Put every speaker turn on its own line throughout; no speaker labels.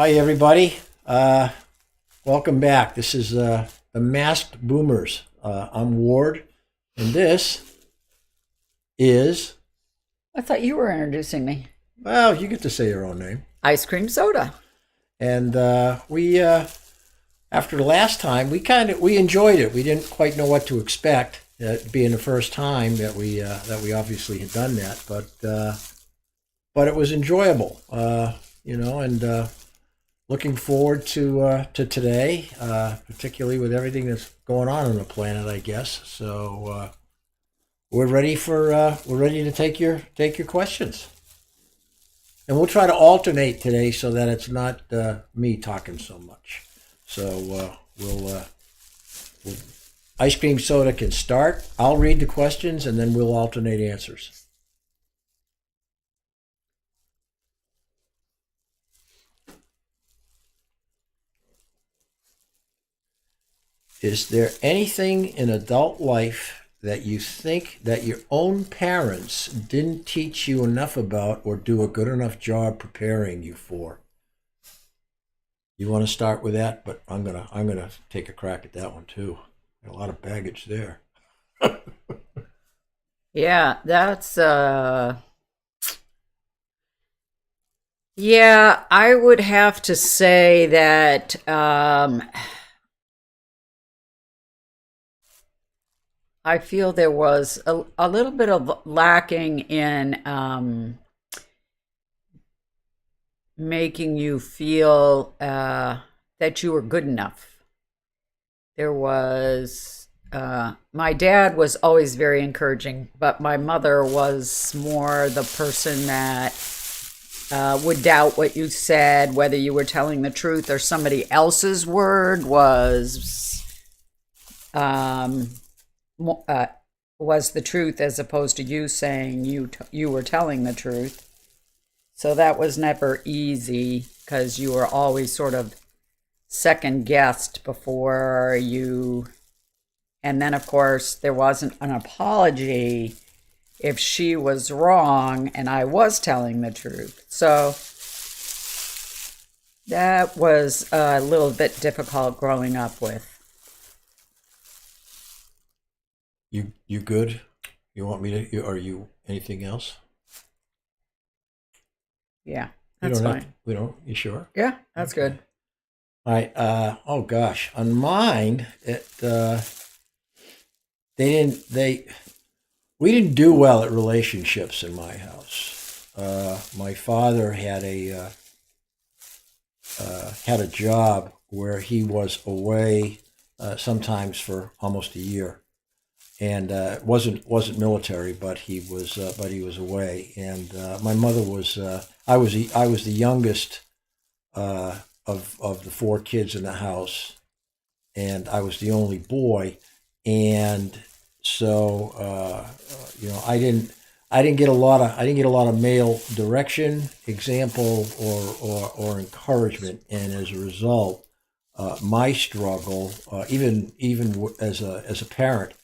Hi, everybody. Welcome back. This is the Masked Boomers. I'm Ward, and this is,
I thought you were introducing me.
well, you get to say your own name.
Ice cream soda.
And after the last time, we enjoyed it. We didn't quite know what to expect, being the first time that we obviously had done that, but it was enjoyable. And looking forward to today, particularly with everything that's going on the planet, I guess. So we're ready to take your questions, and we'll try to alternate today so that it's not me talking so much. So we'll ice cream soda can start. I'll read the questions, and then we'll alternate answers. Is there anything in adult life that you think that your own parents didn't teach you enough about or do a good enough job preparing you for? You want to start with that, but I'm gonna take a crack at that one too. Got a lot of baggage there.
Yeah, that's yeah, I would have to say that I feel there was a little bit of lacking in making you feel that you were good enough. There was my dad was always very encouraging, but my mother was more the person that would doubt what you said, whether you were telling the truth or somebody else's word um, was the truth, as opposed to you saying you were telling the truth. So that was never easy because you were always sort of second guessed before you. And then, of course, there wasn't an apology if she was wrong and I was telling the truth. So that was a little bit difficult growing up with.
You good? You want me to? Are you anything else?
Yeah,
You
that's
don't have.
fine.
We don't. You sure?
Yeah, that's
Okay.
good.
All right. Oh gosh, on mine, they didn't. We didn't do well at relationships in my house. My father had a job where he was away sometimes for almost a year, and wasn't military, but he was away. And my mother was I was the youngest of the four kids in the house, and I was the only boy, and so I didn't get a lot of male direction, example, or encouragement, and as a result, my struggle, even as a parent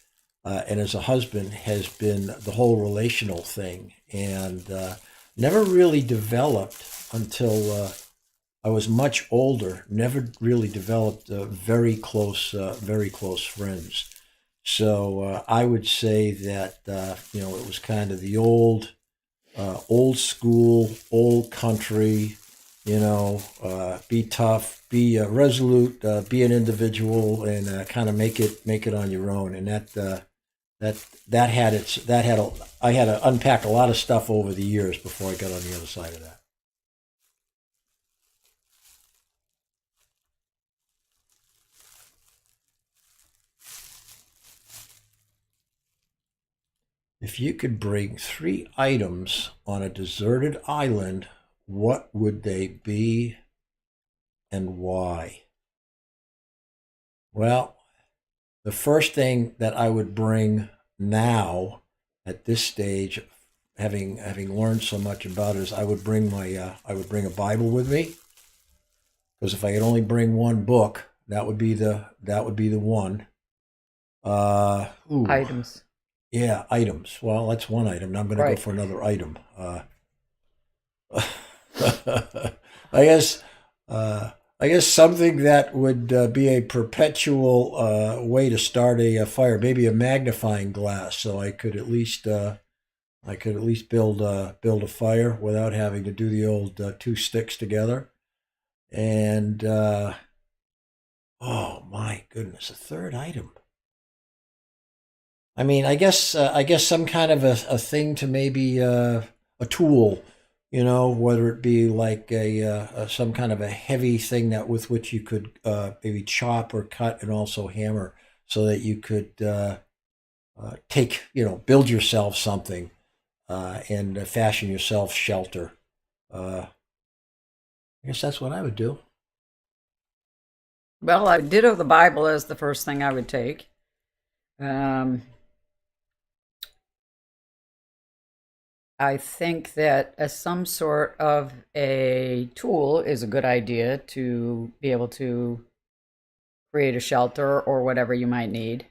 and as a husband, has been the whole relational thing, and never really developed until I was much older. Never really developed very close friends. So I would say that it was kind of the old school, old country. Be tough, be resolute, be an individual, and kind of make it on your own. And that had its that had a, I had to unpack a lot of stuff over the years before I got on the other side of that. If you could bring three items on a deserted island, what would they be and why? Well, the first thing that I would bring now, at this stage, having learned so much about it, is I would bring a Bible with me, because if I could only bring one book, that would be the one. Ooh,
Items.
yeah, items. Well, that's one item. Now I'm going to go
Right.
for another item. I guess I guess something that would be a perpetual way to start a fire, maybe a magnifying glass, so I could at least build a fire without having to do the old two sticks together. And oh my goodness, a third item. I mean, I guess some kind of a thing to maybe a tool, whether it be like some kind of a heavy thing that with which you could maybe chop or cut and also hammer, so that you could take build yourself something and fashion yourself shelter. I guess that's what I would do.
Well, I ditto the Bible as the first thing I would take. Um, I think that as some sort of a tool is a good idea to be able to create a shelter or whatever you might need.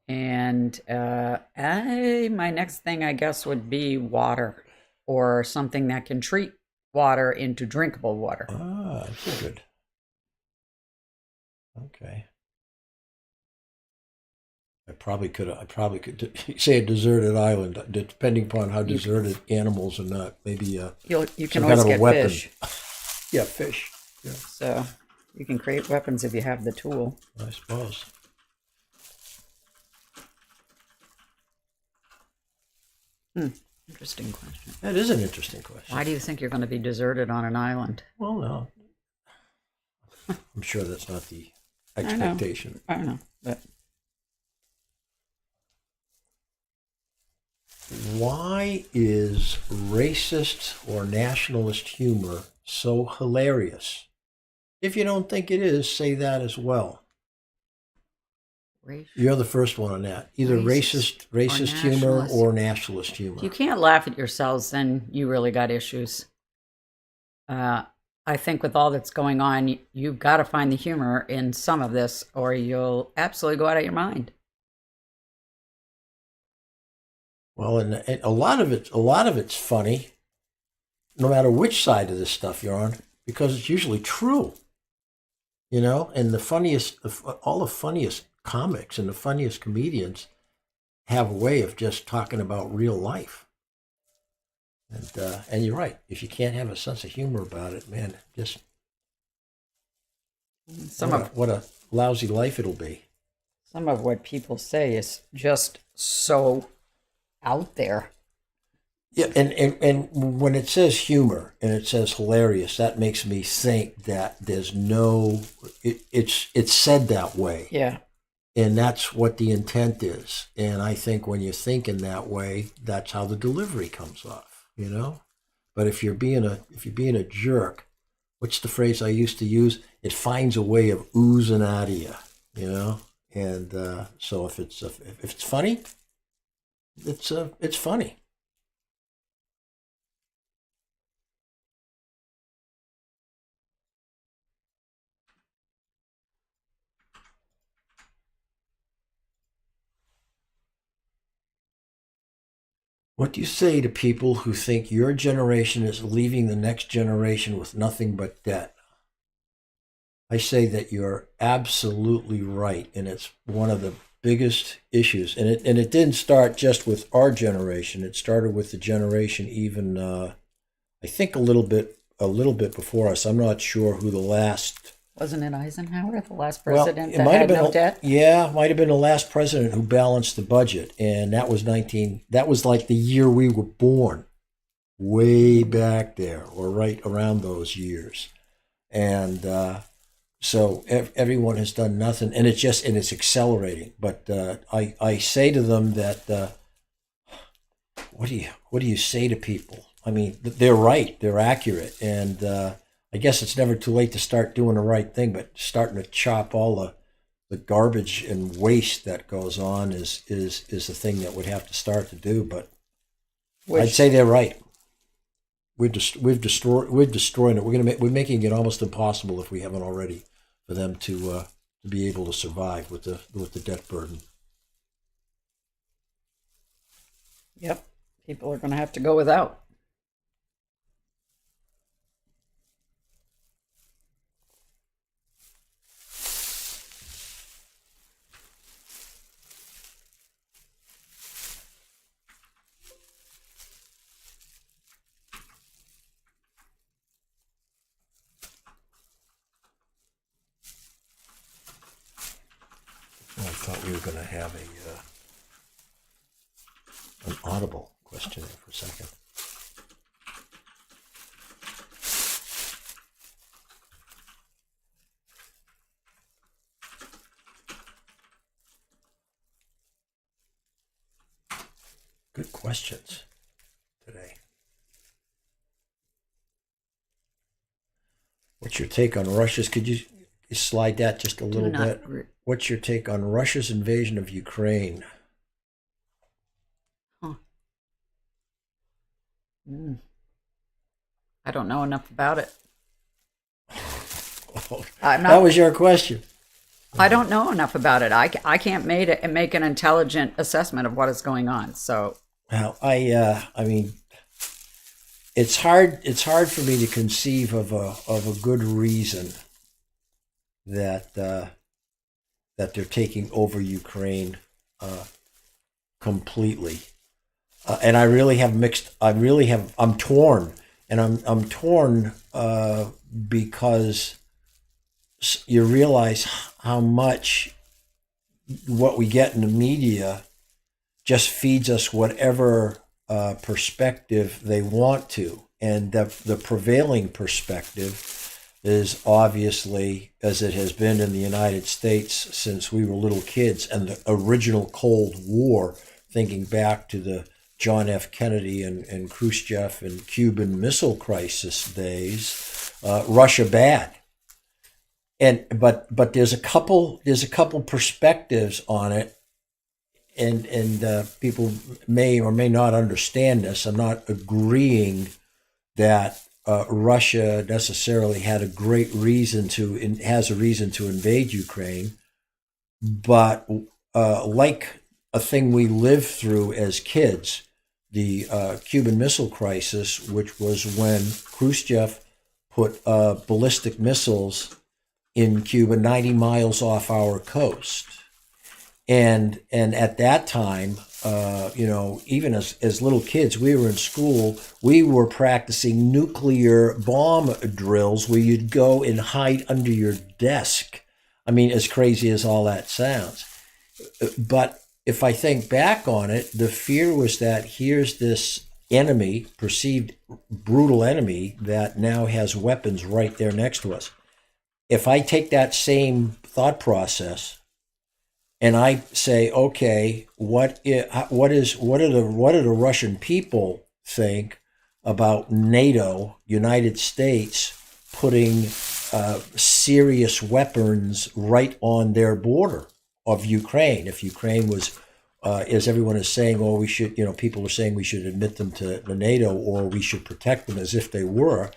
And my next thing, I guess, would be water or something that can treat water into drinkable water.
Ah, that's good. Okay. I probably could say a deserted island, depending upon how deserted animals are not. Maybe
You can
some kind
always
of a
get
weapon.
fish,
Yeah, fish. Yeah,
so you can create weapons if you have the tool.
I suppose.
Interesting question.
That is an interesting question.
Why do you think you're going to be deserted on an island?
Well, no, I'm sure that's not the
I know.
expectation.
I don't know, but
Why is racist or nationalist humor so hilarious? If you don't think it is, say that as well.
race.
You're the first one on that. Either racist humor
nationalist.
or nationalist humor.
If you can't laugh at yourselves, then you really got issues. I think with all that's going on, you've got to find the humor in some of this, or you'll absolutely go out of your mind.
Well, and a lot of it's funny, no matter which side of this stuff you're on, because it's usually true. And all the funniest comics and the funniest comedians have a way of just talking about real life. And you're right. If you can't have a sense of humor about it, man, just what a lousy life it'll be.
Some of what people say is just so out there.
Yeah, and when it says humor and it says hilarious, that makes me think that there's it's said that way.
Yeah.
And that's what the intent is. And I think when you're thinking that way, that's how the delivery comes off. But if you're being a jerk, what's the phrase I used to use? It finds a way of oozing out of you. And so if it's funny, it's funny. What do you say to people who think your generation is leaving the next generation with nothing but debt? I say that you're absolutely right, and it's one of the biggest issues. And it didn't start just with our generation. It started with the generation even I think a little bit before us. I'm not sure who the last.
Wasn't it Eisenhower, the last president
it
that
might have
had
been
no debt?
Yeah, might have been the last president who balanced the budget, and that was that was like the year we were born, way back there, or right around those years, and so everyone has done nothing, and it's accelerating. But I say to them that what do you say to people? I mean, they're right, they're accurate, and I guess it's never too late to start doing the right thing, but starting to chop all the garbage and waste that goes on is the thing that would have to start to do. But I'd say they're right. We're destroying it. We're making it almost impossible, if we haven't already, for them to be able to survive with the debt burden.
Yep. People are going to have to go without.
thought we were going to have an audible question there for a second. Good questions today. What's your take on Russia's? Could you slide that just a little bit? What's your take on Russia's invasion of Ukraine?
I don't know enough about it.
That was your question.
I don't know enough about it. I can't make an intelligent assessment of what is going on. So,
well, I mean, it's hard for me to conceive of a good reason that they're taking over Ukraine completely. And I'm torn, and I'm torn because you realize how much what we get in the media just feeds us whatever perspective they want to, and the prevailing perspective is obviously, as it has been in the United States since we were little kids, and the original Cold War, thinking back to the John F. Kennedy and Khrushchev and Cuban Missile Crisis days, Russia bad. But there's a couple perspectives on it, and people may or may not understand this. I'm not agreeing that Russia necessarily had a great reason has a reason to invade Ukraine, but like a thing we lived through as kids, the Cuban Missile Crisis, which was when Khrushchev put ballistic missiles in Cuba 90 miles off our coast. And at that time, even as little kids, we were in school, we were practicing nuclear bomb drills where you'd go and hide under your desk. I mean, as crazy as all that sounds. But if I think back on it, the fear was that here's this enemy, perceived brutal enemy, that now has weapons right there next to us. If I take that same thought process and I say, okay, what do the Russian people think about NATO, United States, putting serious weapons right on their border of Ukraine? If Ukraine was, as everyone is saying, oh, we should, people are saying we should admit them to the NATO, or we should protect them as if they were.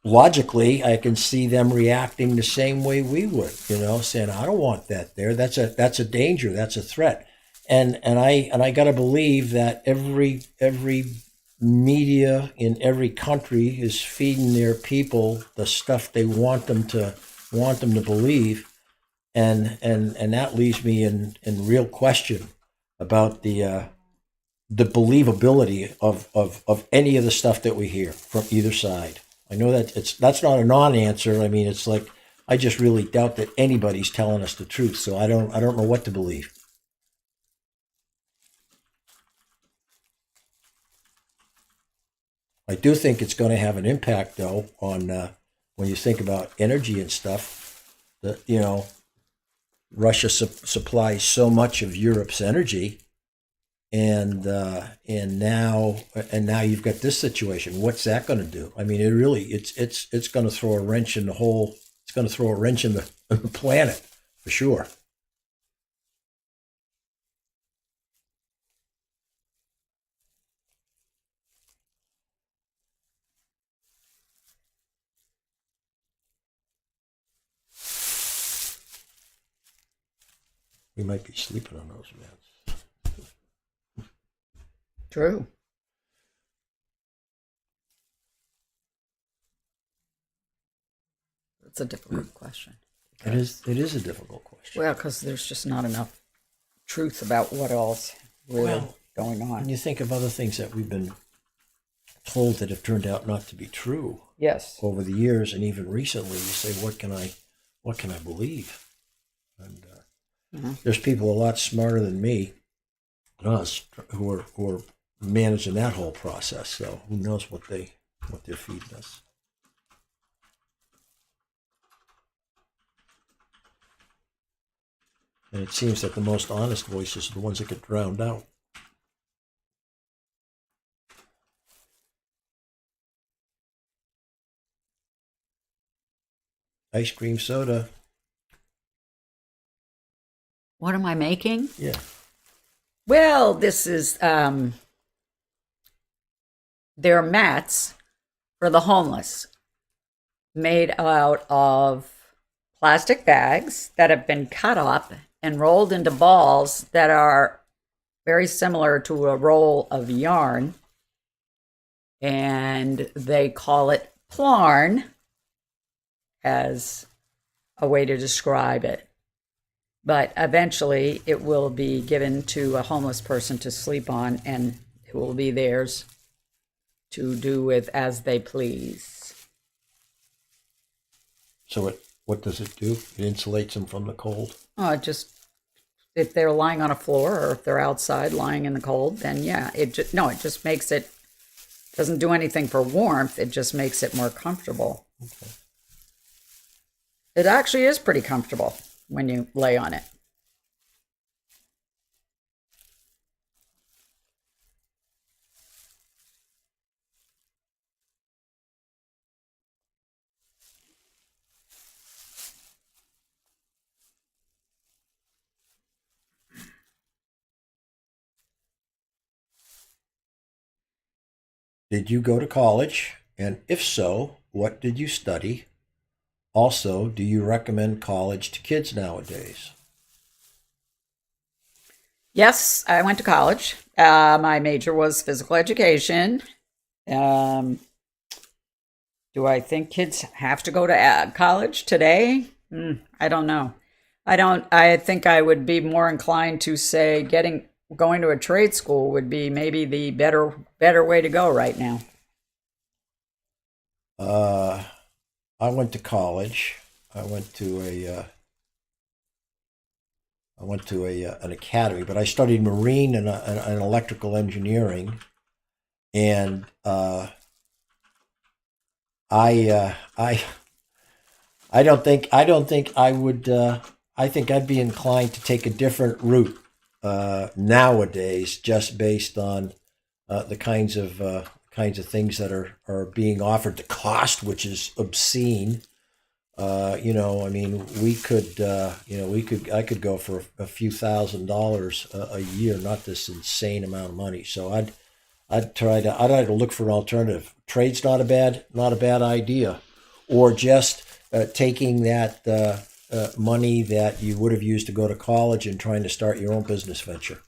Logically, I can see them reacting the same way we would, saying, I don't want that there. That's a danger. That's a threat. And I got to believe that every media in every country is feeding their people the stuff they want them to believe. And that leaves me in real question about the believability of any of the stuff that we hear from either side. I know that that's not a non-answer. I mean, it's like I just really doubt that anybody's telling us the truth. So I don't know what to believe. I do think it's going to have an impact, though, on when you think about energy and stuff. That Russia supplies so much of Europe's energy. And now you've got this situation. What's that going to do? I mean, it's going to throw a wrench in the whole. It's going to throw a wrench in the planet for sure. We might be sleeping on those meds.
True. It's a difficult question.
It is a difficult question.
Well, because there's just not enough truth about what else really going on.
When you think of other things that we've been told that have turned out not to be true.
Yes.
Over the years and even recently, you say, what can I believe? And
Mhm.
there's people a lot smarter than me and us who are managing that whole process. So who knows what they're feeding us. And it seems that the most honest voices are the ones that get drowned out. Ice cream soda.
What am I making?
Yeah.
Well, this is they're mats for the homeless, made out of plastic bags that have been cut up and rolled into balls that are very similar to a roll of yarn. And they call it plarn as a way to describe it. But eventually it will be given to a homeless person to sleep on, and it will be theirs to do with as they please.
So what does it do? It insulates them from the cold.
Oh, just if they're lying on a floor or if they're outside lying in the cold, then yeah, it just makes it, doesn't do anything for warmth. It just makes it more comfortable.
Okay.
It actually is pretty comfortable when you lay on it.
Did you go to college? And if so, what did you study? Also, do you recommend college to kids nowadays?
Yes, I went to college. My major was physical education. Um, do I think kids have to go to college today? I don't know. I don't. I think I would be more inclined to say going to a trade school would be maybe the better way to go right now.
Uh, I went to college. I went to an academy, but I studied marine and electrical engineering, and I don't think I would. I think I'd be inclined to take a different route nowadays, just based on the kinds of things that are being offered. The cost, which is obscene. I mean, I could go for a few $1,000s a year, not this insane amount of money. So I'd try to look for an alternative. Trade's not a bad idea, or just taking that money that you would have used to go to college and trying to start your own business venture.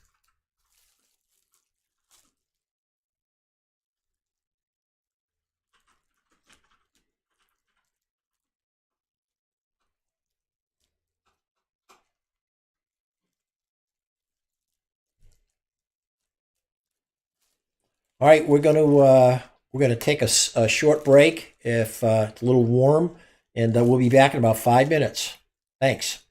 All right, we're gonna take a short break if it's a little warm, and we'll be back in about 5 minutes. Thanks.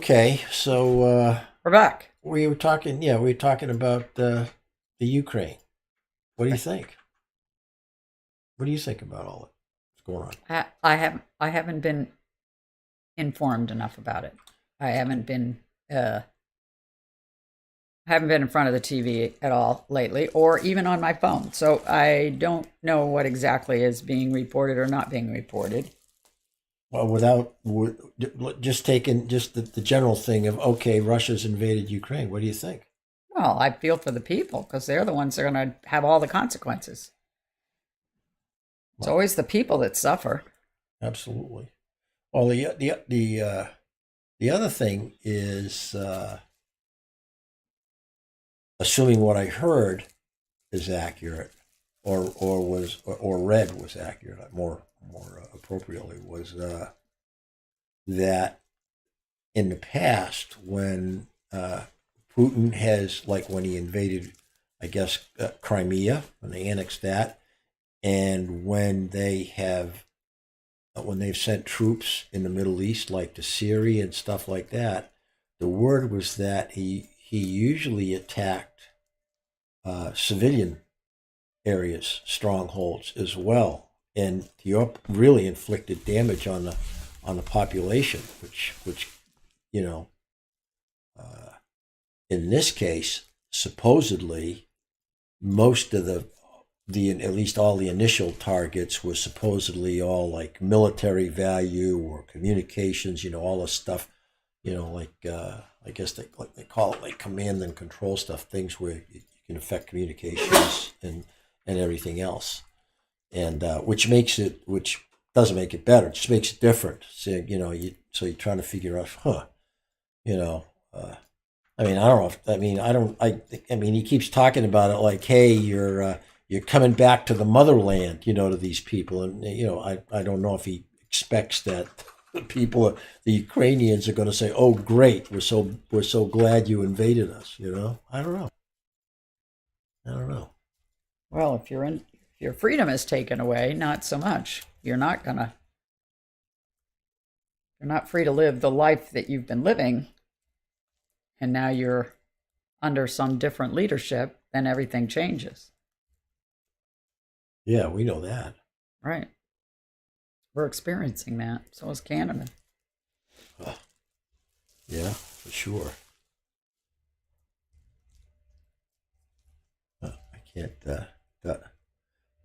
Okay, so
We're back.
we were talking. Yeah, we were talking about the Ukraine. What do you think? What do you think about all that? What's going on?
I haven't been informed enough about it. I haven't been in front of the TV at all lately, or even on my phone. So I don't know what exactly is being reported or not being reported.
Well, just taking just the general thing of okay, Russia's invaded Ukraine. What do you think?
Well, I feel for the people because they're the ones that are going to have all the consequences. It's
Well,
always the people that suffer.
absolutely. Well, the other thing is, assuming what I heard is accurate, or read was accurate, more appropriately was that in the past when Putin has, like when he invaded, I guess, Crimea, when they annexed that, and when they've sent troops in the Middle East, like to Syria and stuff like that, the word was that he usually attacked civilian areas, strongholds as well, and he really inflicted damage on the population, which you know, in this case, supposedly most of the at least all the initial targets were supposedly all like military value or communications, all the stuff, like I guess they call it like command and control stuff, things where you can affect communications and everything else, and which doesn't make it better, it just makes it different. So so you're trying to figure out, you know. I mean, I don't know. I mean, he keeps talking about it like, "Hey, you're coming back to the motherland," to these people, and I don't know if he expects that the people, the Ukrainians, are going to say, "Oh, great, we're so glad you invaded us." I don't know. I don't know.
Well, if your freedom is taken away, not so much. You're not free to live the life that you've been living, and now you're under some different leadership, then everything changes.
Yeah, we know that.
Right. We're experiencing that. So is Canada.
Yeah, for sure. I can't.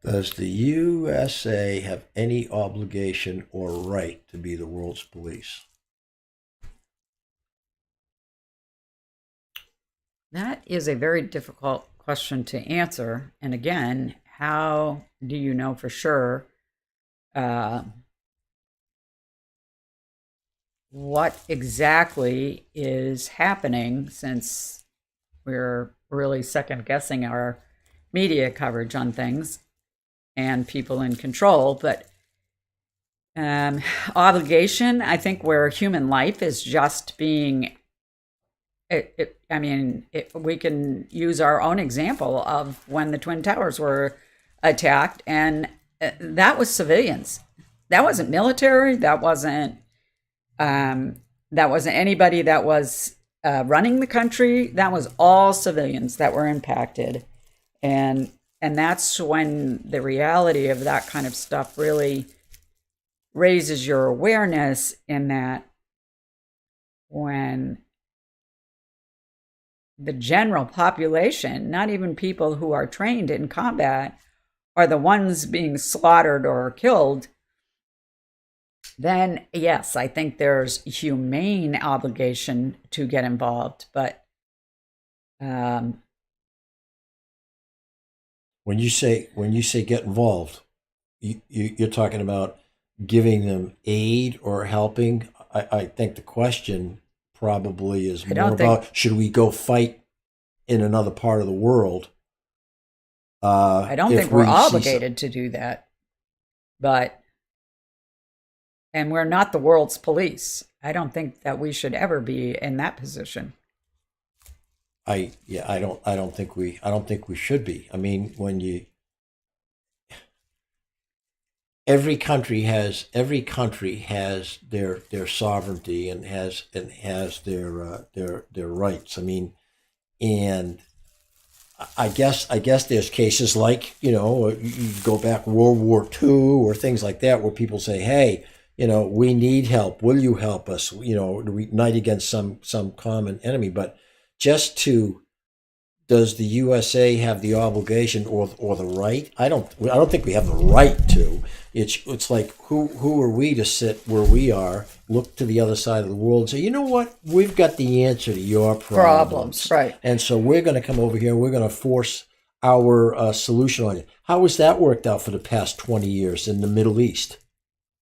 Does the USA have any obligation or right to be the world's police?
That is a very difficult question to answer. And again, how do you know for sure uh, what exactly is happening, since we're really second guessing our media coverage on things and people in control? But obligation, I think, where human life is just being we can use our own example of when the Twin Towers were attacked, and that was civilians. That wasn't military. That wasn't anybody that was running the country. That was all civilians that were impacted, and that's when the reality of that kind of stuff really raises your awareness, in that when the general population, not even people who are trained in combat, are the ones being slaughtered or killed, then yes, I think there's humane obligation to get involved. But
When you say get involved, you're talking about giving them aid or helping. I think the question probably is
I
more
don't think
about should we go fight in another part of the world?
I don't
If
think we're
we see some,
obligated to do that. But and we're not the world's police. I don't think that we should ever be in that position.
I don't think we should be. I mean, every country has their sovereignty and has their rights. I mean, and I guess there's cases like, you go back World War II or things like that where people say, hey, we need help. Will you help us? To unite against some common enemy. But just to does the USA have the obligation or the right? I don't think we have the right to. It's like who are we to sit where we are, look to the other side of the world and say, you know what, we've got the answer to your problems,
Right.
and so we're going to come over here and we're going to force our solution on you. How has that worked out for the past 20 years in the Middle East?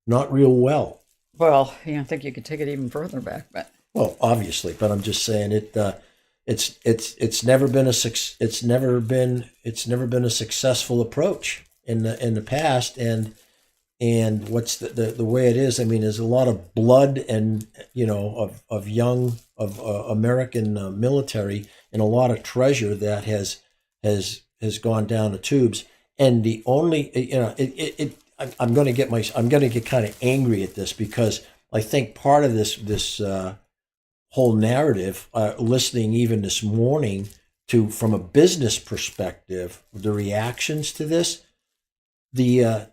Not real well.
Well, I think you could take it even further back, but
Well, obviously, but I'm just saying it. It's never been a successful approach in the past, and what's the way it is. I mean, there's a lot of blood and of young American military and a lot of treasure that has gone down the tubes. And the only I'm going to get kind of angry at this because I think part of this whole narrative, listening even this morning to from a business perspective, the reactions to this, the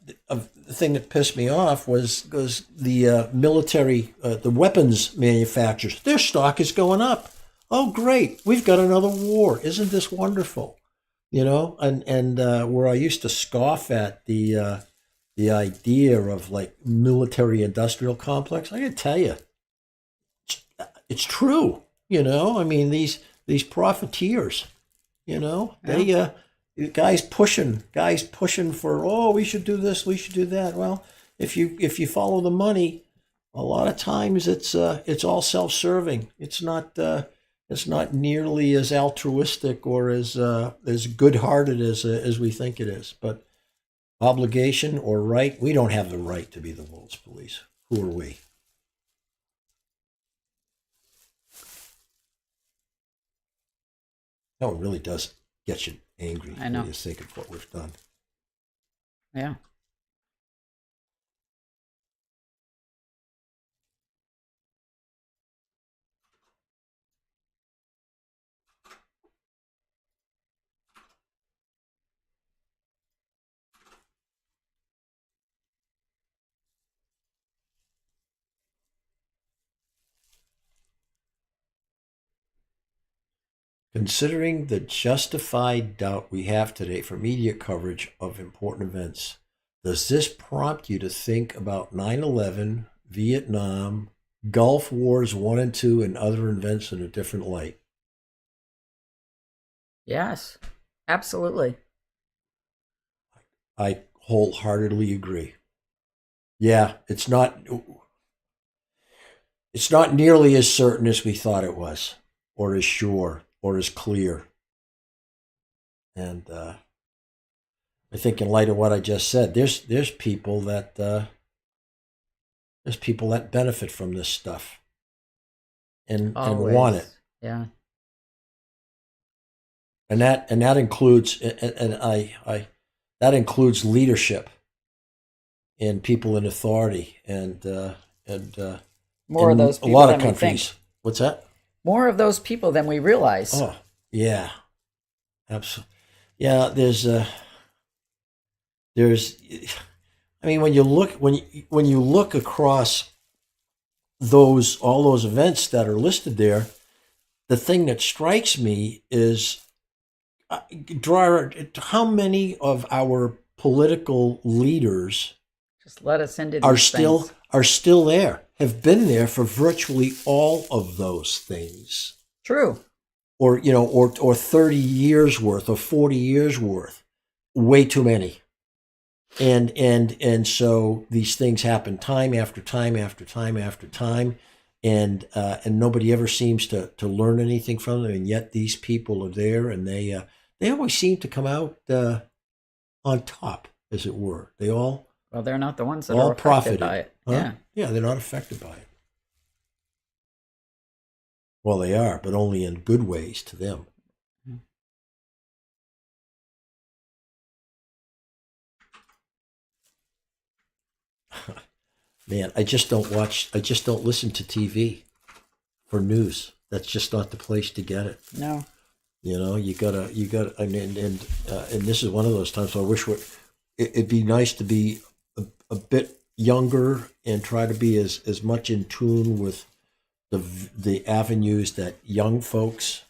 thing that pissed me off was the military, the weapons manufacturers, their stock is going up. Oh, great, we've got another war. Isn't this wonderful? And where I used to scoff at the idea of like military industrial complex, I gotta tell you, it's true. I mean, these profiteers, they guys pushing for, oh, we should do this, we should do that. Well, if you follow the money, a lot of times it's all self-serving. It's not nearly as altruistic or as good-hearted as we think it is. But obligation or right, we don't have the right to be the world's police. Who are we? No, it really does get you angry
I know.
when you think of what we've done.
yeah.
Considering the justified doubt we have today for media coverage of important events, does this prompt you to think about 9/11, Vietnam, Gulf Wars 1 and 2, and other events in a different light?
Yes, absolutely.
I wholeheartedly agree. Yeah, it's not nearly as certain as we thought it was, or as sure, or as clear. And I think, in light of what I just said, there's people that benefit from this stuff and
Always.
want it,
Yeah.
and that includes that includes leadership and people in authority and
More of
in
those
a
people
lot
than
of
we think.
countries. What's that?
More of those people than we realize.
Oh, yeah, absolutely. Yeah, there's. I mean, when you look across all those events that are listed there, the thing that strikes me is how many of our political leaders
Just let us into these
are
things.
still there, have been there for virtually all of those things,
True.
or 30 years worth or 40 years worth. Way too many. And so these things happen time after time after time after time, and nobody ever seems to learn anything from them. And yet these people are there, and they always seem to come out on top, as it were. They all
Well, they're not the ones that
all
are affected
profited.
by it.
Huh?
Yeah.
Yeah, they're not affected by it. Well, they are, but only in good ways to them. Man, I just don't watch. I just don't listen to TV for news. That's just not the place to get it.
No.
You gotta, and this is one of those times. So I wish it'd be nice to be a bit younger and try to be as much in tune with the avenues that young folks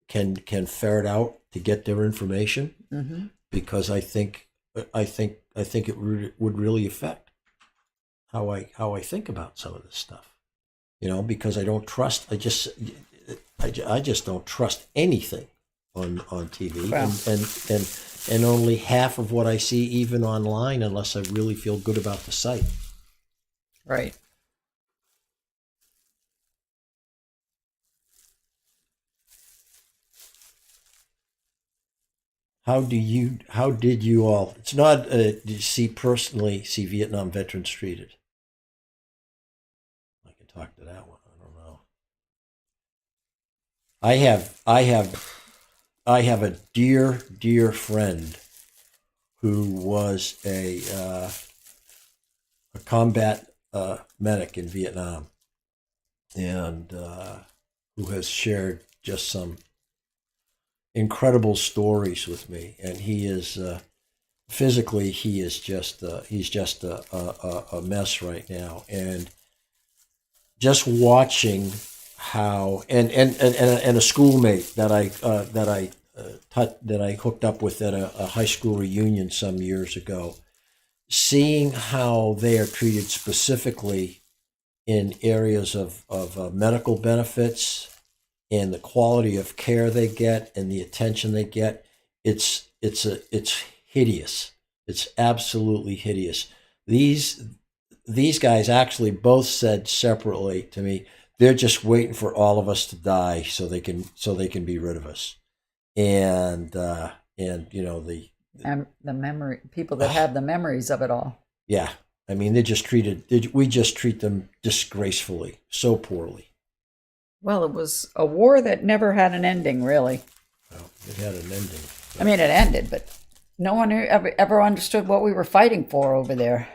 can ferret out to get their information,
Mm-hmm.
because I think it would really affect how I think about some of this stuff. Because I don't trust. I just don't trust anything on TV,
Well.
and only half of what I see even online, unless I really feel good about the site.
Right.
How did you all? It's not did you see Vietnam veterans treated? I can talk to that one. I don't know. I have a dear friend who was a combat medic in Vietnam, and who has shared just some incredible stories with me. And he is physically, he's just a mess right now. And just watching how, and a schoolmate that I hooked up with at a high school reunion some years ago, seeing how they are treated specifically in areas of medical benefits, and the quality of care they get and the attention they get, it's hideous. It's absolutely hideous. These guys actually both said separately to me, they're just waiting for all of us to die so they can be rid of us. And
The memory, people that have the memories of it all.
yeah, I mean, we just treat them disgracefully, so poorly.
Well, it was a war that never had an ending, really.
Well, it had an ending.
I mean, it ended, but no one ever understood what we were fighting for over there.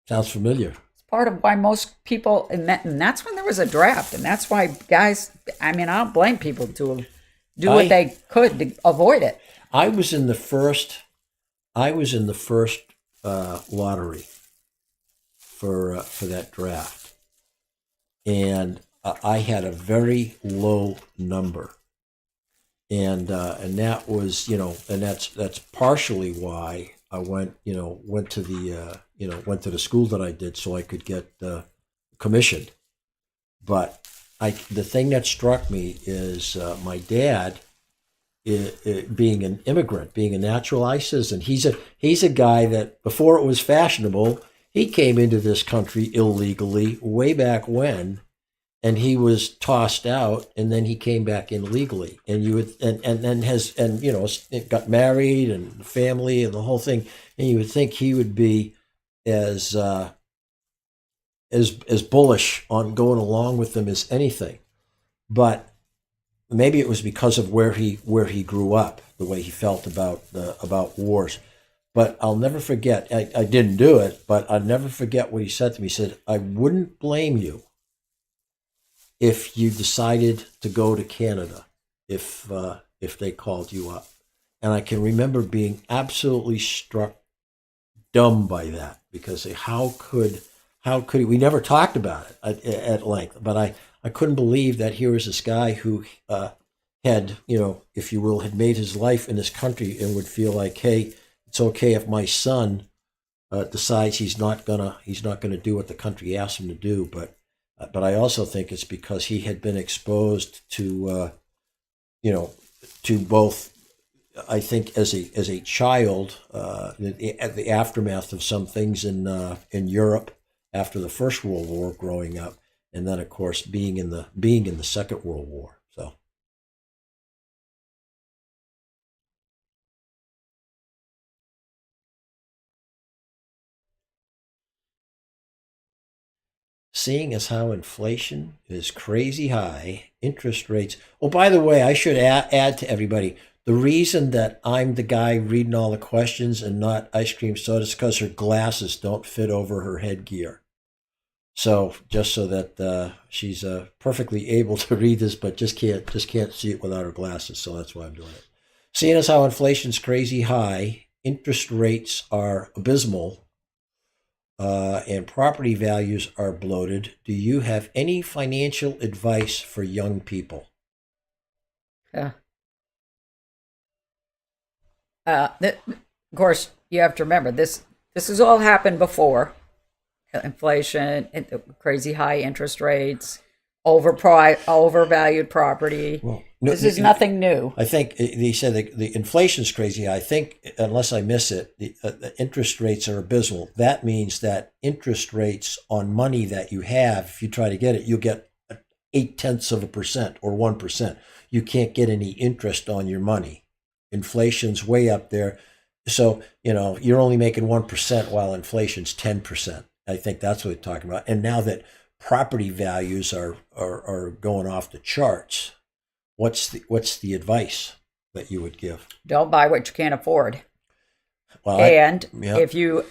Sounds familiar.
It's part of why most people, and that's when there was a draft, and that's why guys, I mean, I don't blame people to do what they could to avoid it.
I was in the first. Lottery for that draft, and I had a very low number, and that was and that's partially why I went to the school that I did, so I could get commissioned. But the thing that struck me is my dad, being an immigrant, being a naturalized citizen. He's a guy that before it was fashionable, he came into this country illegally way back when, and he was tossed out, and then he came back in legally. And you would and then got married and family and the whole thing, and you would think he would be as bullish on going along with them as anything, but maybe it was because of where he grew up, the way he felt about wars. But I'll never forget. I didn't do it, but I'll never forget what he said to me. He said, "I wouldn't blame you if you decided to go to Canada, if they called you up." And I can remember being absolutely struck dumb by that, because how could he? We never talked about it at length, but I couldn't believe that here was this guy who had, if you will, had made his life in this country, and would feel like, hey, it's okay if my son decides he's not gonna do what the country asked him to do. But I also think it's because he had been exposed to to both. I think as a child, at the aftermath of some things in Europe after the First World War, growing up, and then of course being in the Second World War. So seeing as how inflation is crazy high, interest rates. Oh, by the way, I should add to everybody, The reason that I'm the guy reading all the questions and not ice cream soda is because her glasses don't fit over her headgear. So just so that she's perfectly able to read this, but just can't see it without her glasses. So that's why I'm doing it. Seeing as how inflation's crazy high, interest rates are abysmal, and property values are bloated, do you have any financial advice for young people?
Yeah. Of course, you have to remember this. This has all happened before. Inflation, crazy high interest rates, overvalued property.
Well,
This is nothing new.
I think he said the inflation's crazy. I think, unless I miss it, the interest rates are abysmal. That means that interest rates on money that you have, if you try to get it, you'll get 0.8% or 1%. You can't get any interest on your money. Inflation's way up there. So, you're only making 1% while inflation's 10%. I think that's what we're talking about. And now that property values are going off the charts, what's the advice that you would give?
Don't buy what you can't afford.
Well,
And
yeah.
if you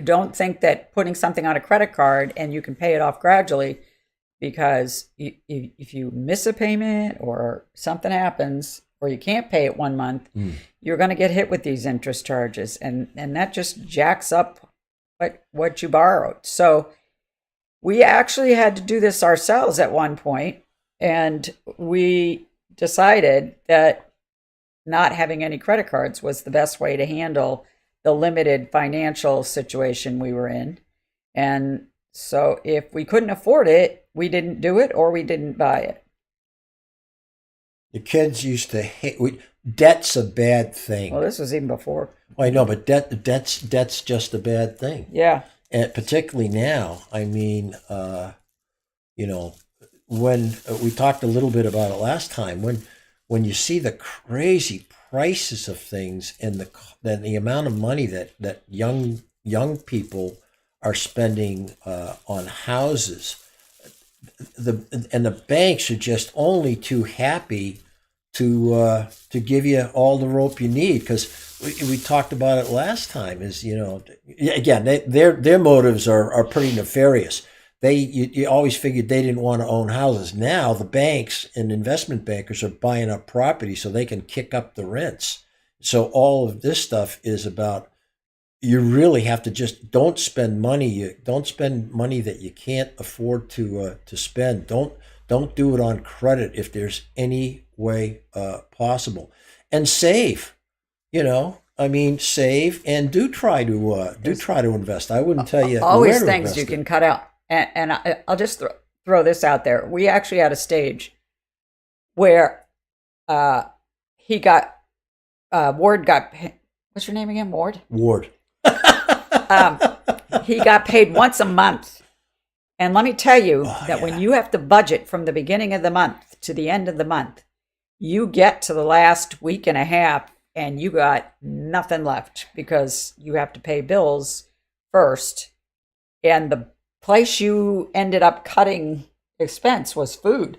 don't think that putting something on a credit card and you can pay it off gradually, because if you miss a payment or something happens or you can't pay it 1 month, you're going to get hit with these interest charges, and that just jacks up what you borrowed. So we actually had to do this ourselves at one point, and we decided that not having any credit cards was the best way to handle the limited financial situation we were in. And so if we couldn't afford it, we didn't do it or we didn't buy it.
The kids used to hate. Debt's a bad thing.
Well, this was even before.
Well, I know, but debt's just a bad thing.
Yeah.
And particularly now, I mean, when we talked a little bit about it last time, when you see the crazy prices of things and the amount of money that young people are spending on houses, the banks are just only too happy to give you all the rope you need, because we talked about it last time. Is again, their motives are pretty nefarious. You always figured they didn't want to own houses. Now the banks and investment bankers are buying up property so they can kick up the rents. So all of this stuff is about, you really have to just don't spend money. Don't spend money that you can't afford to spend. Don't do it on credit if there's any way possible. And save. Save and do try to invest. I wouldn't tell you
always
where to
things
invest
you
it.
can cut out. And I'll just throw this out there. We actually had a stage where Ward got, what's your name again? Ward?
Ward.
He got paid once a month. And let me tell you when you have to budget from the beginning of the month to the end of the month, you get to the last week and a half and you got nothing left because you have to pay bills first. And the place you ended up cutting expense was food.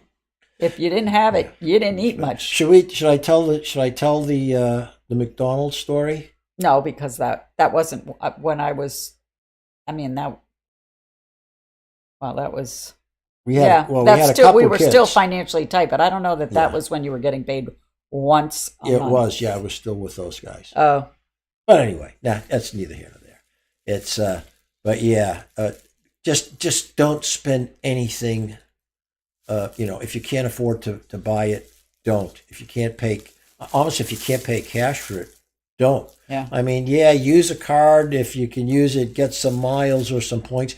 If you didn't have it, you didn't eat much.
Should I tell the McDonald's story?
No, because that wasn't when I was. I mean that. Well, that was.
We had a
that's
couple
we were
kids.
still financially tight, but I don't know that was when you were getting paid once a month.
It was, yeah. I was still with those guys.
Oh.
But anyway, that's neither here nor there. It's but yeah, just don't spend anything. If you can't afford to buy it, don't. If you can't pay, almost if you can't pay cash for it, don't.
Yeah.
I mean, yeah, use a card if you can use it, get some miles or some points,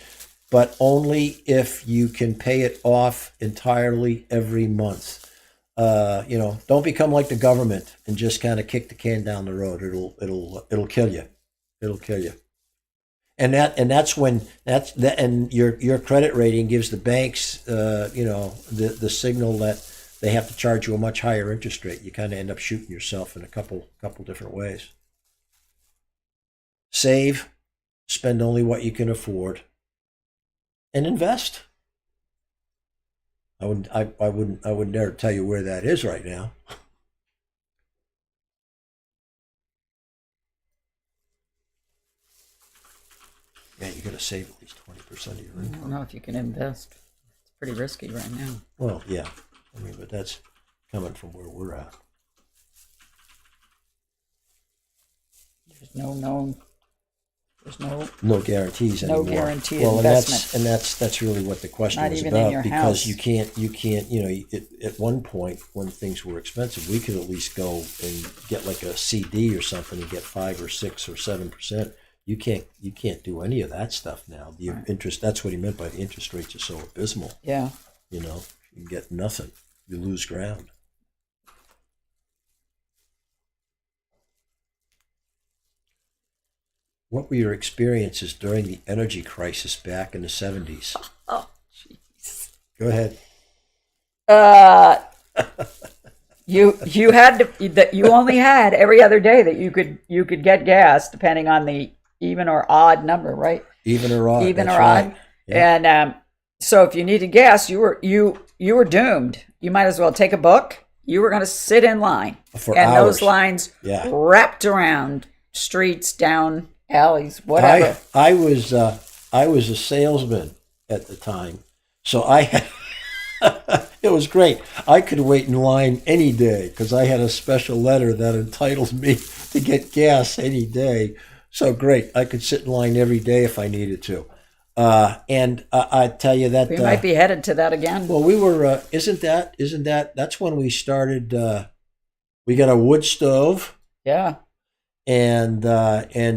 but only if you can pay it off entirely every month. Don't become like the government and just kind of kick the can down the road. It'll kill you. It'll kill you. And that's when and your credit rating gives the banks the signal that they have to charge you a much higher interest rate. You kind of end up shooting yourself in a couple different ways. Save, spend only what you can afford, and invest. I wouldn't dare tell you where that is right now. got to save at least 20% of your
I don't
income.
know if you can invest. It's pretty risky right now.
Well, yeah. I mean, but that's coming from where we're at.
There's no known. There's no.
No guarantees
No
anymore.
guaranteed
well,
investment.
And that's really what the question
Not
was
even in
about,
your
because
house.
you can't at one point when things were expensive, we could at least go and get like a CD or something and get 5 or 6 or 7%. You can't do any of that stuff now. The
Right.
interest, that's what he meant by the interest rates are so abysmal.
Yeah.
You get nothing. You lose ground. What were your experiences during the energy crisis back in the 70s?
Oh, jeez.
Go ahead.
You had to that you only had every other day that you could get gas, depending on the even or odd number, right?
Even or odd.
Even
that's
or
right.
odd.
Yeah.
And so if you needed gas, you were doomed. You might as well take a book. You were going to sit in line,
For
and
hours.
those lines
Yeah.
wrapped around streets, down alleys, whatever.
I was a salesman at the time, so I had it was great. I could wait in line any day because I had a special letter that entitled me to get gas any day. So great, I could sit in line every day if I needed to. And I tell you that
We might be headed to that again.
well, we were. Isn't that? That's when we started. We got a wood stove.
Yeah.
And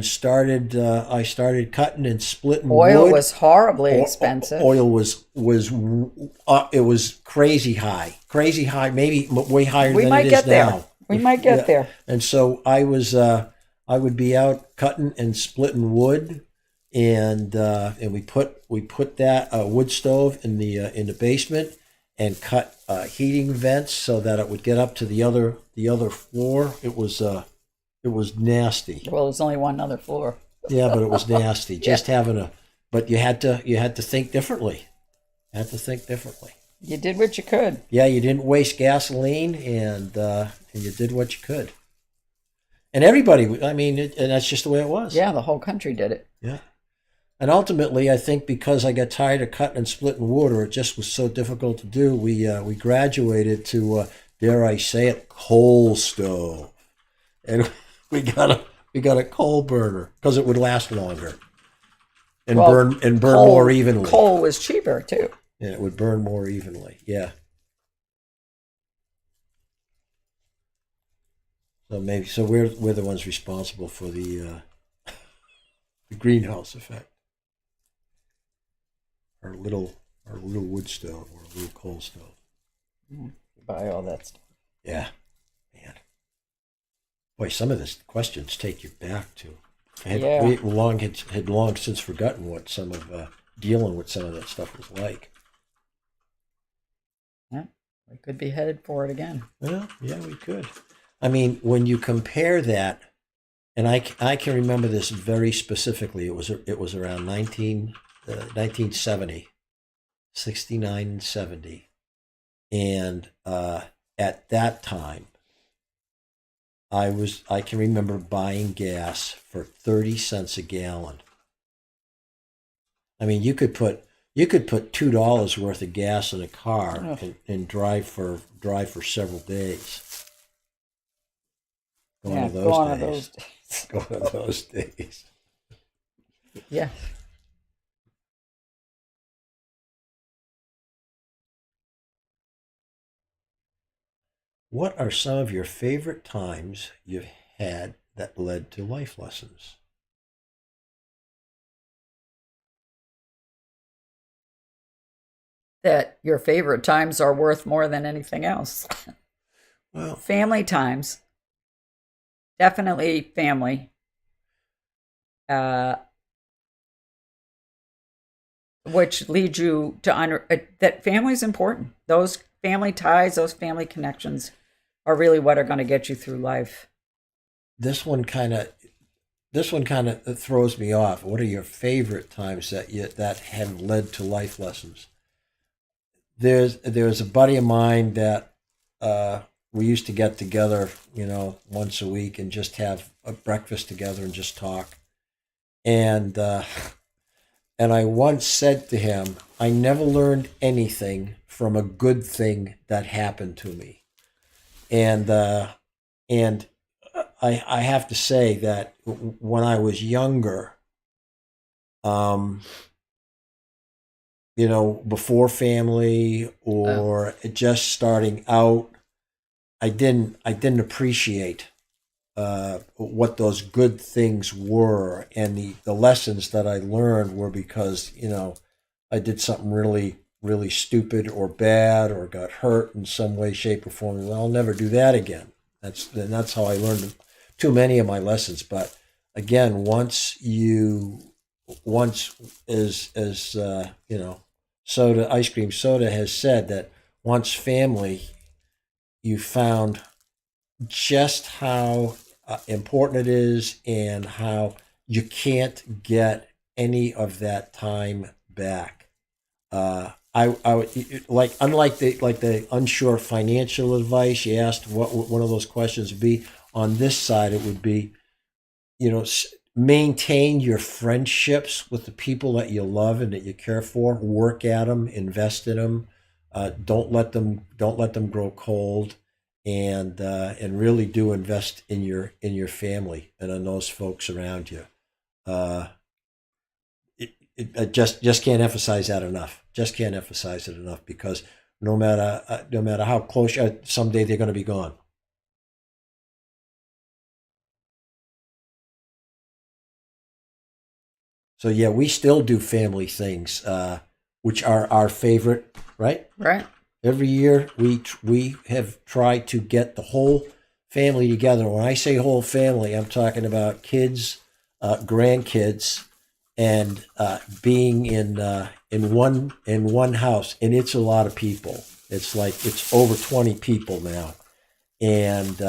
started. I started cutting and splitting
Oil
wood.
was horribly expensive.
Oil was it was crazy high, maybe way higher
We
than
might
it is
get there.
now.
We might get there.
And so I would be out cutting and splitting wood, and we put that wood stove in the basement and cut heating vents so that it would get up to the other floor. It was nasty.
Well, there's only one other floor.
Yeah, but it was nasty. Just having but you had to think differently.
You did what you could.
Yeah, you didn't waste gasoline, and you did what you could. And everybody, I mean, and that's just the way it was.
Yeah, the whole country did it.
Yeah. And ultimately, I think because I got tired of cutting and splitting wood, or it just was so difficult to do, we graduated to, dare I say it, coal stove, and we got a coal burner because it would last longer and
Well,
burn
Coal-
more evenly.
Coal was cheaper too.
Yeah, it would burn more evenly. Yeah. So we're the ones responsible for the greenhouse effect. Our little wood stove or a little coal stove.
Buy all that stuff.
Yeah, man. Boy, some of the questions take you back to. We had long since forgotten what some of dealing with some of that stuff was like.
Yeah, we could be headed for it again.
Well, yeah, we could. I mean, when you compare that, and I can remember this very specifically. It was around 1970, 69 and 70, and at that time, I can remember buying gas for 30 cents a gallon. I mean, you could put $2 worth of gas in a car and drive for several days. Gone are those days.
Yeah.
What are some of your favorite times you've had that led to life lessons?
That your favorite times are worth more than anything else.
Well,
Family times. Definitely family. Which leads you to that family is important. Those family ties, those family connections are really what are going to get you through life.
this one kind of throws me off. What are your favorite times that have led to life lessons? There's a buddy of mine that we used to get together, once a week and just have a breakfast together and just talk. And And I once said to him, I never learned anything from a good thing that happened to me. And I have to say that when I was younger, um, before family or just starting out, I didn't appreciate what those good things were, and the lessons that I learned were because I did something really really stupid or bad or got hurt in some way, shape, or form. Well, I'll never do that again. That's how I learned too many of my lessons. But again, once as soda ice cream soda has said that once family, you found just how important it is and how you can't get any of that time back. I would like, unlike the unsure financial advice you asked, what would one of those questions be? On this side, it would be, maintain your friendships with the people that you love and that you care for. Work at them, invest in them. Don't let them grow cold, and really do invest in your family and in those folks around you. Uh, I just can't emphasize that enough. Just can't emphasize it enough, because no matter how close, someday they're going to be gone. So yeah, we still do family things, which are our favorite, right?
Right.
Every year we have tried to get the whole family together. When I say whole family, I'm talking about kids, grandkids, and being in one house. And it's a lot of people. It's over 20 people now, and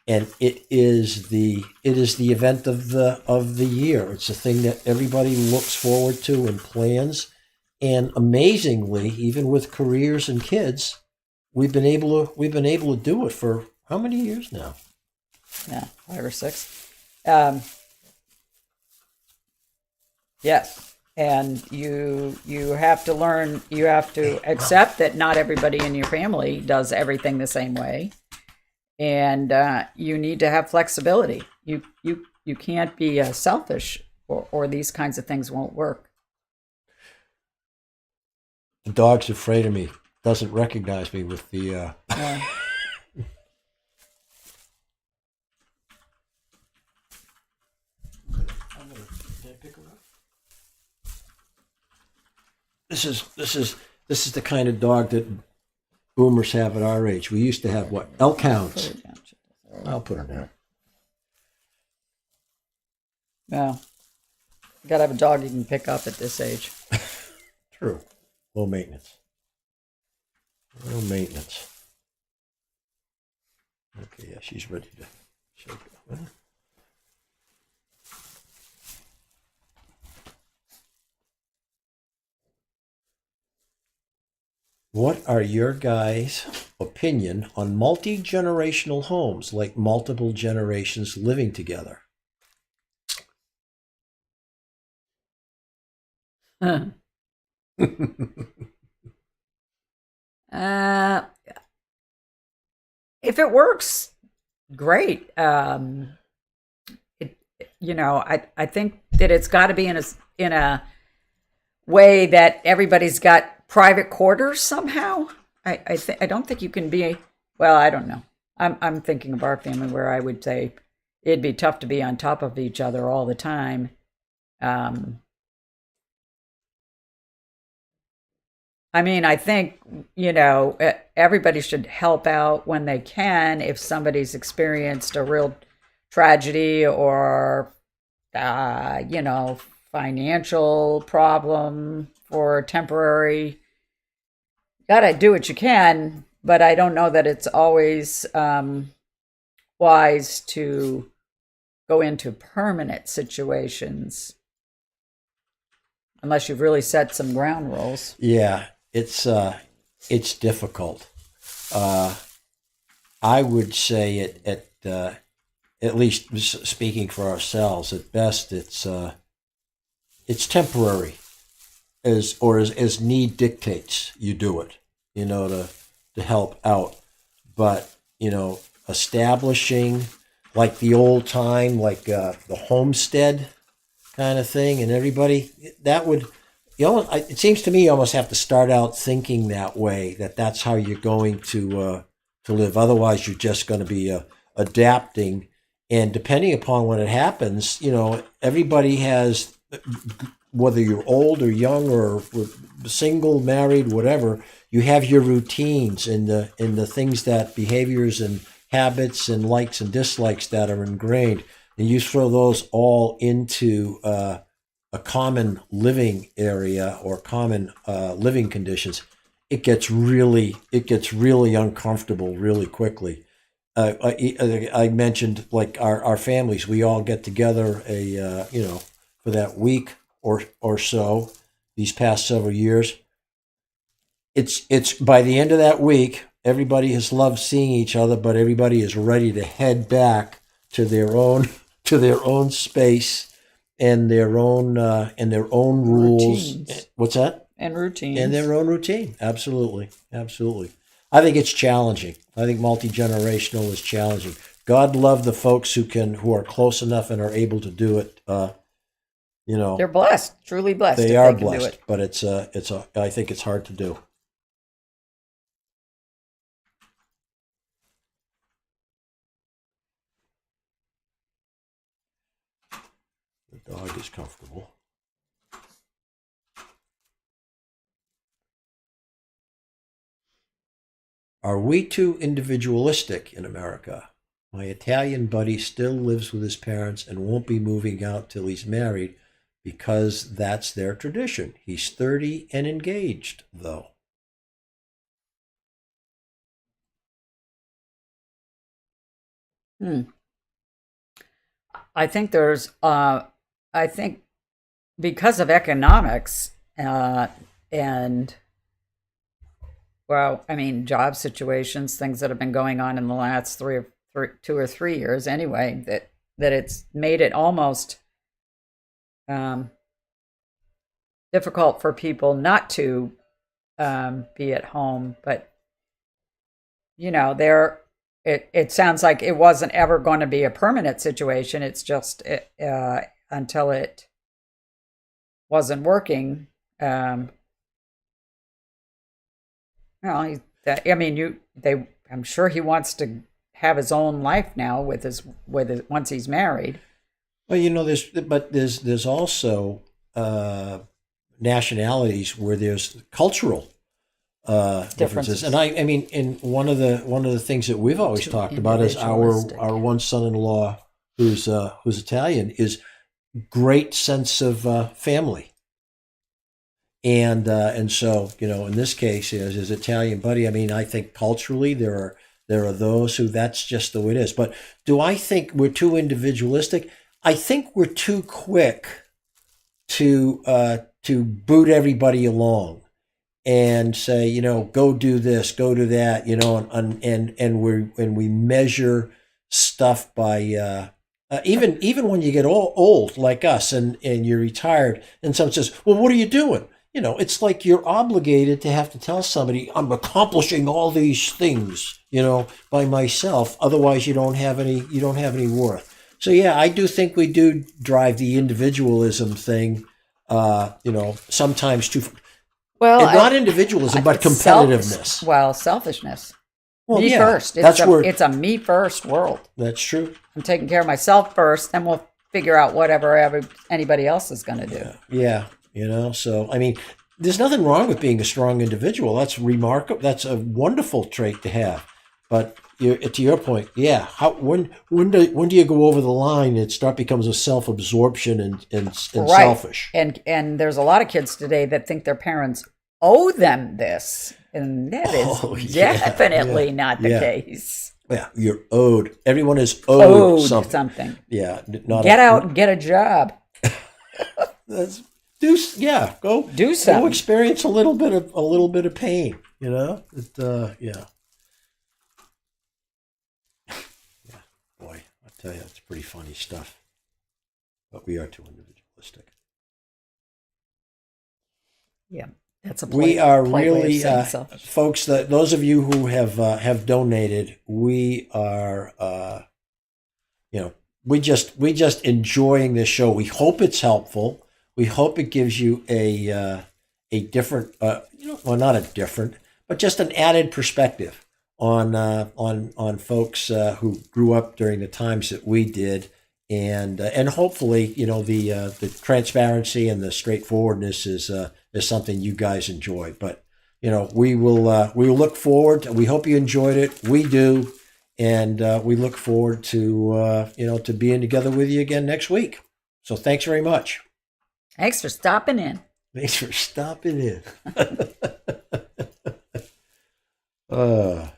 it is the event of the year. It's a thing that everybody looks forward to and plans. And amazingly, even with careers and kids, we've been able to do it for how many years now?
Yeah, 5 or 6. Um, yes, and you have to learn. You have to accept that not everybody in your family does everything the same way, and you need to have flexibility. You can't be selfish, or these kinds of things won't work.
The dog's afraid of me. Doesn't recognize me with the.
Uh,
This is the kind of dog that boomers have at our age. We used to have what? Elk hounds. I'll put her down.
Yeah, you gotta have a dog you can pick up at this age.
True. Low maintenance. Low maintenance. Okay, yeah, she's ready to shake it. What are your guys' opinion on multi-generational homes, like multiple generations living together?
Uh, if it works, great. It, I think that it's got to be in a way that everybody's got private quarters somehow. I don't think you can be. Well, I don't know. I'm thinking of our family, where I would say it'd be tough to be on top of each other all the time. Um, I mean, I think, everybody should help out when they can if somebody's experienced a real tragedy, or, financial problem for temporary. Got to do what you can, but I don't know that it's always wise to go into permanent situations unless you've really set some ground rules.
Yeah, it's difficult. Uh, I would say at least speaking for ourselves, at best it's temporary. as need dictates, you do it, to help out. But, establishing like the old time, like the homestead kind of thing, and everybody, that would, it seems to me you almost have to start out thinking that way, that's how you're going to live. Otherwise, you're just going to be adapting. And depending upon when it happens, everybody has, whether you're old or young or single, married, whatever, you have your routines and the things, that behaviors and habits and likes and dislikes that are ingrained, and you throw those all into a common living area or common living conditions. It gets really uncomfortable really quickly. I mentioned, like, our families, we all get together for that week or so these past several years. It's by the end of that week, everybody has loved seeing each other, but everybody is ready to head back to their own to their own space and their own rules.
Routines.
What's that?
And routines.
And their own routine. Absolutely. Absolutely. I think it's challenging. I think multi-generational is challenging. God love the folks who are close enough and are able to do it.
They're blessed, truly blessed.
They
if
are
they can do
blessed,
it.
but I think it's hard to do. The dog is comfortable. Are we too individualistic in America? My Italian buddy still lives with his parents and won't be moving out till he's married because that's their tradition. He's 30 and engaged, though.
Hmm. I think I think because of economics, and, well, I mean, job situations, things that have been going on in the last 2 or 3 years anyway, that it's made it almost um, difficult for people not to be at home. But there, it sounds like it wasn't ever going to be a permanent situation. It's just until it wasn't working. Well, I mean, I'm sure he wants to have his own life now with his once he's married.
Well, there's also nationalities where there's cultural differences. And I mean, in one of the things that we've always talked about is our one son-in-law who's Italian, is great sense of family. And so, in this case, as his Italian buddy, I mean, I think culturally there are those who that's just the way it is. But do I think we're too individualistic? I think we're too quick to boot everybody along and say, go do this, go do that, and we measure stuff by even when you get old like us and you're retired, and someone says, well, what are you doing? It's like you're obligated to have to tell somebody, I'm accomplishing all these things, by myself. Otherwise, you don't have any worth. So yeah, I do think we do drive the individualism thing, sometimes too.
Well,
and not individualism, but competitiveness.
Selfishness.
Well,
Me
yeah,
first. It's a me first world.
That's true.
I'm taking care of myself first, then we'll figure out whatever anybody else is going to do.
Yeah. So, I mean, there's nothing wrong with being a strong individual. That's remarkable. That's a wonderful trait to have. But to your point, yeah, when do you go over the line and becomes a self-absorption and
Right.
selfish?
And there's a lot of kids today that think their parents owe them this, and that is definitely not the case.
Yeah, you're owed. Everyone is owed something. Yeah,
get out and get a job.
Go
do something.
Go experience a little bit of pain. Yeah. Boy, I tell you, it's pretty funny stuff. But we are too individualistic.
Yeah, that's a
We are
polite way of
really,
saying selfish.
folks. That those of you who have donated, we are, you know, we just enjoying this show. We hope it's helpful. We hope it gives you a different, well, not a different, but just an added perspective on folks who grew up during the times that we did, and hopefully, the transparency and the straightforwardness is something you guys enjoy. But we will look forward. We hope you enjoyed it. We do, and we look forward to being together with you again next week. So thanks very much.
Thanks for stopping in.
Thanks for stopping in. uh.